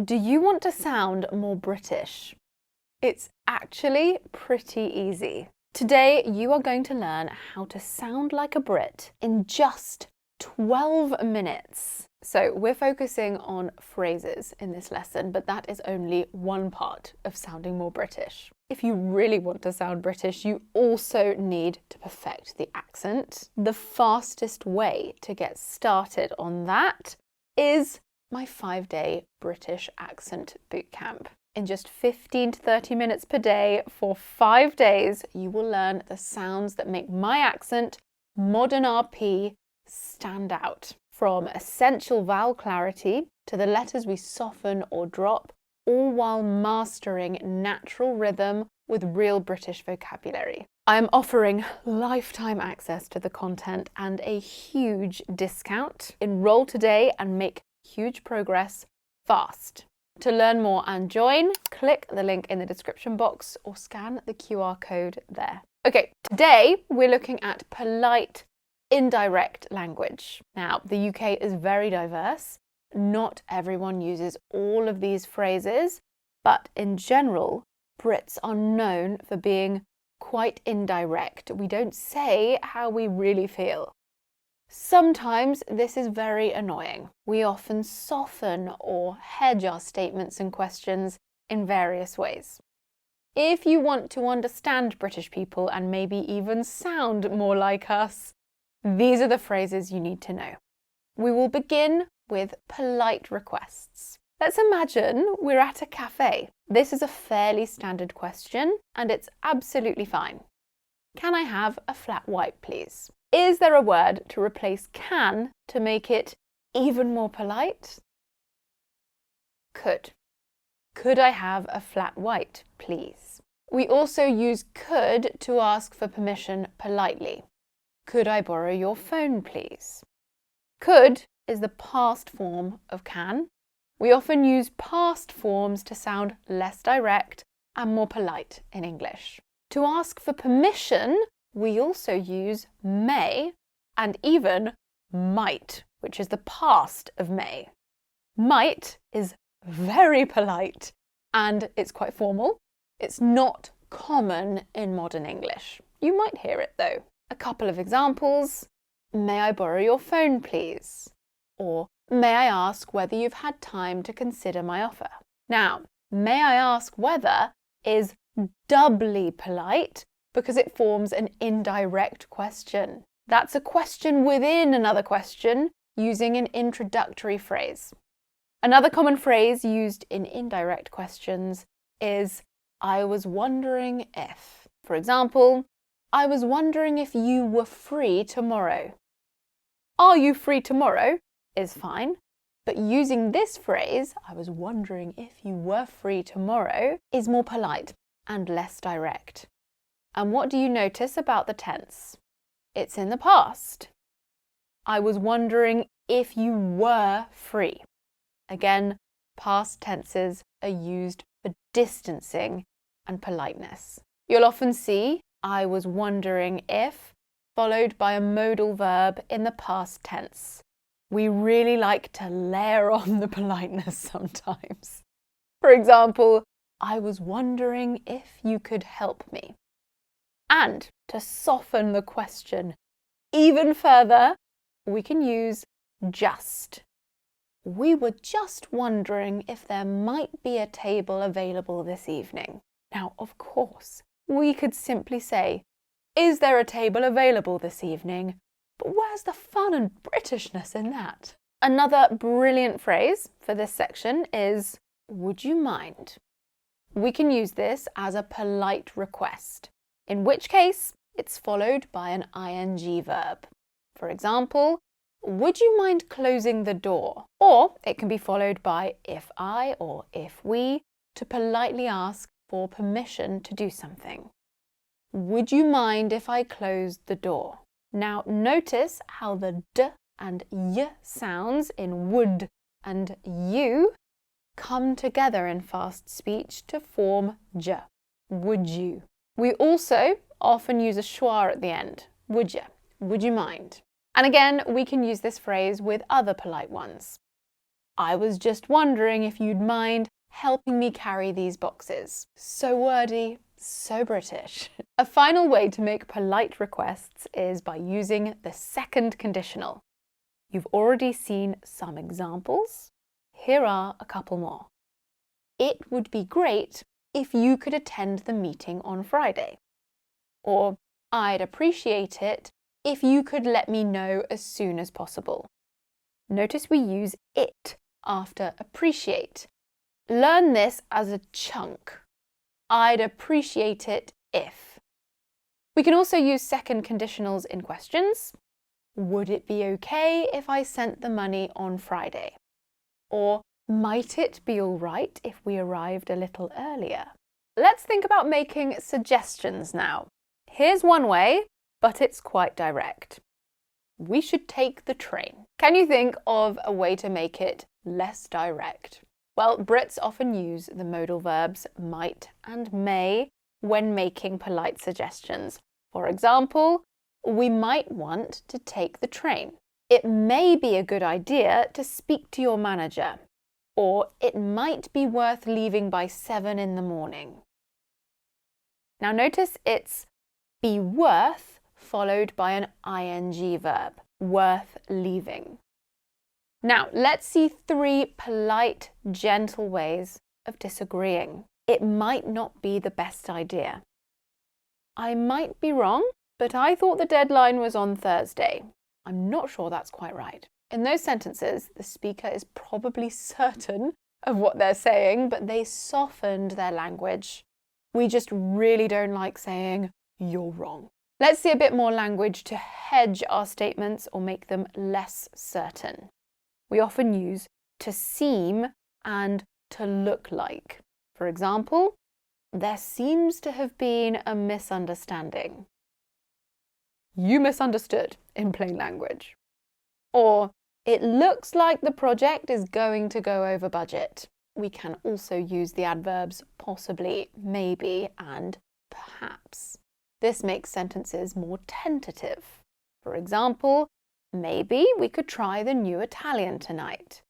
do you want to sound more British? It's actually pretty easy. Today, you are going to learn how to sound like a Brit in just 12 minutes. So we're focusing on phrases in this lesson, but that is only one part of sounding more British. If you really want to sound British, you also need to perfect the accent. The fastest way to get started on that is my 5-day British accent bootcamp. In just 15 to 30 minutes per day for 5 days, you will learn the sounds that make my accent, modern RP, stand out. From essential vowel clarity to the letters we soften or drop, all while mastering natural rhythm with real British vocabulary. I am offering lifetime access to the content and a huge discount. Enroll today and make huge progress fast. To learn more and join, click the link in the description box or scan the QR code there. Okay, today we're looking at polite indirect language. Now, the UK is very diverse. Not everyone uses all of these phrases, but in general, Brits are known for being quite indirect. We don't say how we really feel. Sometimes this is very annoying. We often soften or hedge our statements and questions in various ways. If you want to understand British people and maybe even sound more like us, these are the phrases you need to know. We will begin with polite requests. Let's imagine we're at a cafe. This is a fairly standard question and it's absolutely fine. Can I have a flat white, please? Is there a word to replace can to make it even more polite? Could. Could I have a flat white, please? We also use could to ask for permission politely. Could I borrow your phone, please? Could is the past form of can. We often use past forms to sound less direct and more polite in English. To ask for permission, we also use may and even might, which is the past of may. Might is very polite and it's quite formal. It's not common in modern English. You might hear it though. A couple of examples. May I borrow your phone, please? Or may I ask whether you've had time to consider my offer? Now, may I ask whether is doubly polite because it forms an indirect question. That's a question within another question using an introductory phrase. Another common phrase used in indirect questions is I was wondering if. For example, I was wondering if you were free tomorrow. Are you free tomorrow is fine, but using this phrase, I was wondering if you were free tomorrow, is more polite and less direct. And what do you notice about the tense? It's in the past. I was wondering if you were free. Again, past tenses are used for distancing and politeness. You'll often see I was wondering if, followed by a modal verb in the past tense. We really like to layer on the politeness sometimes. For example, I was wondering if you could help me. And to soften the question even further, we can use just. We were just wondering if there might be a table available this evening. Now, of course, we could simply say, is there a table available this evening? But where's the fun and Britishness in that? Another brilliant phrase for this section is, would you mind? We can use this as a polite request, in which case it's followed by an ing verb. For example, would you mind closing the door? Or it can be followed by if I or if we to politely ask for permission to do something. Would you mind if I closed the door? Now notice how the d and y sounds in would and you come together in fast speech to form j. Would you? We also often use a schwa at the end. Would you? Would you mind? And again, we can use this phrase with other polite ones. I was just wondering if you'd mind helping me carry these boxes. So wordy, so British. A final way to make polite requests is by using the second conditional. You've already seen some examples. Here are a couple more. It would be great if you could attend the meeting on Friday. Or, I'd appreciate it if you could let me know as soon as possible. Notice we use it after appreciate. Learn this as a chunk. I'd appreciate it if. We can also use second conditionals in questions. Would it be okay if I sent the money on Friday? Or, might it be all right if we arrived a little earlier? Let's think about making suggestions now. Here's one way, but it's quite direct. We should take the train. Can you think of a way to make it less direct? Well, Brits often use the modal verbs might and may when making polite suggestions. For example, we might want to take the train. It may be a good idea to speak to your manager. Or it might be worth leaving by 7 in the morning. Now notice it's be worth followed by an ing verb, worth leaving. Now let's see 3 polite, gentle ways of disagreeing. It might not be the best idea. I might be wrong, but I thought the deadline was on Thursday. I'm not sure that's quite right. In those sentences, the speaker is probably certain of what they're saying, but they softened their language. We just really don't like saying, you're wrong. Let's see a bit more language to hedge our statements or make them less certain. We often use to seem and to look like. For example, there seems to have been a misunderstanding. You misunderstood in plain language. Or, it looks like the project is going to go over budget. We can also use the adverbs possibly, maybe, and perhaps. This makes sentences more tentative. For example, maybe we could try the new Italian tonight.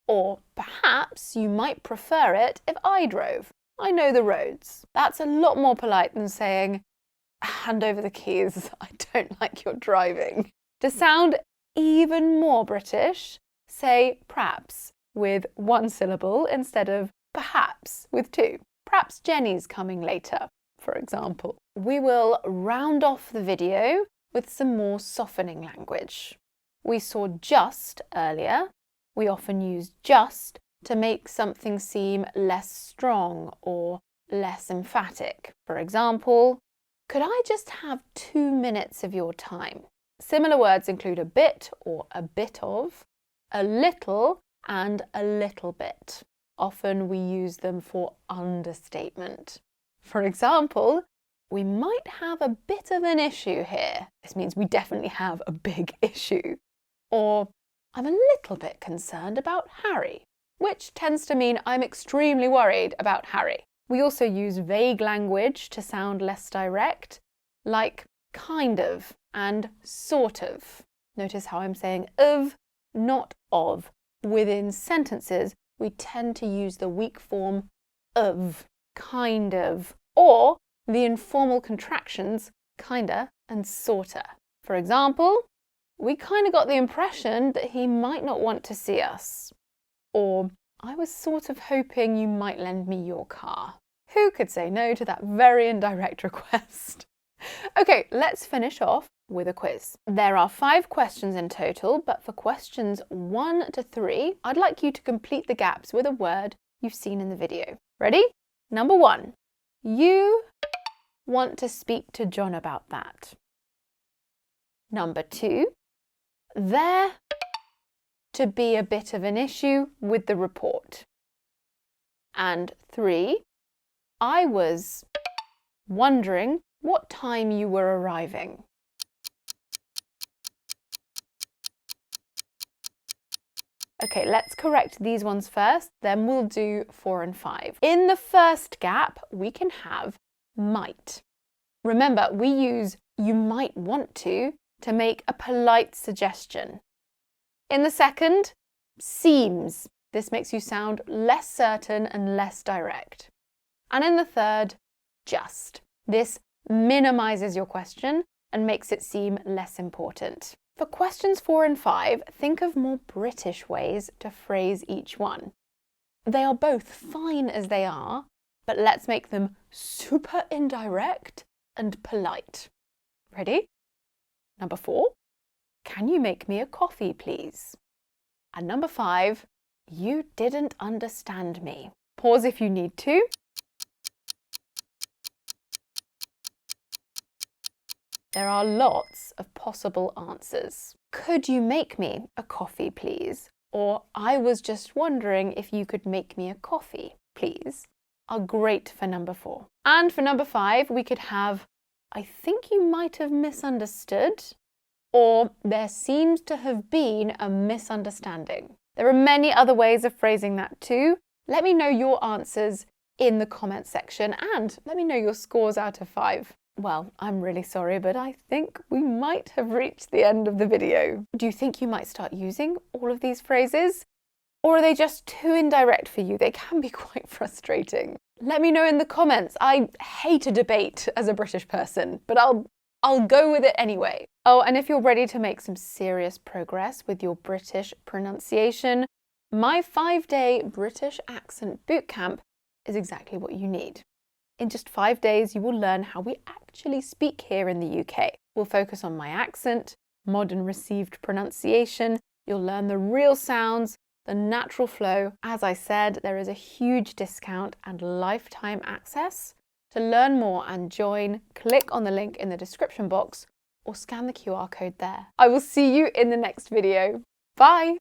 Or perhaps you might prefer it if I drove. I know the roads. That's a lot more polite than saying, hand over the keys, I don't like your driving. To sound even more British, say perhaps with 1 syllable instead of perhaps with 2. Perhaps Jenny's coming later, for example. We will round off the video with some more softening language. We saw just earlier. We often use just to make something seem less strong or less emphatic. For example, could I just have 2 minutes of your time? Similar words include a bit or a bit of, a little and a little bit. Often we use them for understatement. For example, we might have a bit of an issue here. This means we definitely have a big issue. Or, I'm a little bit concerned about Harry, which tends to mean I'm extremely worried about Harry. We also use vague language to sound less direct, like kind of and sort of. Notice how I'm saying of, not of. Within sentences, we tend to use the weak form of, kind of, or the informal contractions kinda and sorta. For example, we kinda got the impression that he might not want to see us. Or, I was sort of hoping you might lend me your car. Who could say no to that very indirect request? Okay, let's finish off with a quiz. There are 5 questions in total, but for questions 1 to 3, I'd like you to complete the gaps with a word you've seen in the video. Ready? Number 1. You want to speak to John about that. Number 2. There to be a bit of an issue with the report. And 3. I was wondering what time you were arriving. Okay, let's correct these ones first, then we'll do 4 and 5. In the first gap, we can have might. Remember, we use you might want to make a polite suggestion. In the second, seems. This makes you sound less certain and less direct. And in the third, just. This minimizes your question and makes it seem less important. For questions 4 and 5, think of more British ways to phrase each one. They are both fine as they are, but let's make them super indirect and polite. Ready? Number 4, can you make me a coffee, please? And number 5, you didn't understand me. Pause if you need to. There are lots of possible answers. Could you make me a coffee, please? Or I was just wondering if you could make me a coffee, please, are great for number 4. And for number 5, we could have, I think you might have misunderstood, or there seems to have been a misunderstanding. There are many other ways of phrasing that too. Let me know your answers in the comment section and let me know your scores out of 5. Well, I'm really sorry, but I think we might have reached the end of the video. Do you think you might start using all of these phrases? Or are they just too indirect for you? They can be quite frustrating. Let me know in the comments. I hate a debate as a British person, but I'll go with it anyway. Oh, and if you're ready to make some serious progress with your British pronunciation, my 5-day British accent bootcamp is exactly what you need. In just 5 days, you will learn how we actually speak here in the UK. We'll focus on my accent, modern received pronunciation. You'll learn the real sounds, the natural flow. As I said, there is a huge discount and lifetime access. To learn more and join, click on the link in the description box or scan the QR code there. I will see you in the next video. Bye!